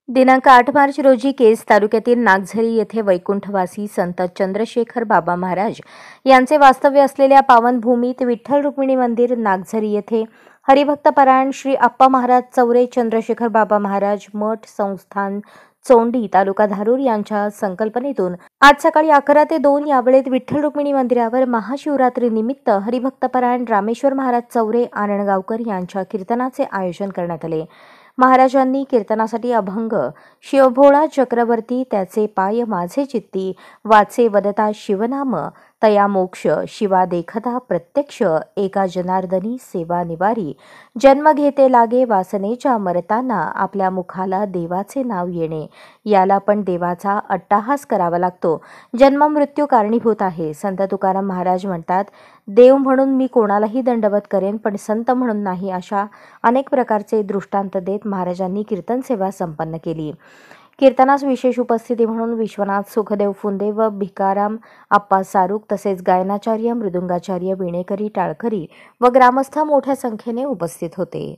दिनांक 8 मार्च रोजी केज तालुक्यातील नागझरी येथे वैकुंठवासी संत चंद्रशेखर बाबा महाराज यांचे वास्तव्य असलेल्या पावनभूमीत विठ्ठल रुक्मिणी मंदिर नागझरी येथे हरिभक्तपरायण श्री आप्पा महाराज चौरे चंद्रशेखर बाबा महाराज मठ संस्थान चोंडी तालुका धारूर यांच्या संकल्पनेतून आज सकाळी 11 ते 2 या वेळेत विठ्ठल रुक्मिणी मंदिरावर महाशिवरात्री निमित्त हरिभक्तपरायण रामेश्वर महाराज चौरे आरणगावकर यांच्या कीर्तनाचे आयोजन करण्यात आले। महाराजांनी कीर्तनासाठी अभंग शिवभोळा चक्रवर्ती त्याचे पाय माझे चित्ती वाचे वदता शिवनाम तया मोक्ष शिवा देखता प्रत्यक्ष एका जनार्दनी सेवा निवारी जन्म घेते लागे वासनेच्या मरताना आपल्या मुखाला देवाचे नाव येणे याला पण देवाचा अट्टाहास करावा लागतो। जन्म मृत्यू कारणीभूत आहे। संत तुकाराम महाराज म्हणतात, देव म्हणून मी कोणालाही दंडवत करेन पण संत म्हणून नाही, अशा अनेक प्रकारचे दृष्टांत देत महाराजांनी कीर्तन सेवा संपन्न केली। कीर्तनास विशेष उपस्थिती म्हणून विश्वनाथ सुखदेव फुंदे व भिकाराम आप्पा सारूक तसेच गायनाचार्य मृदुंगाचार्य वीणेकरी टाळकरी व ग्रामस्थ मोठ्या संख्येने उपस्थित होते।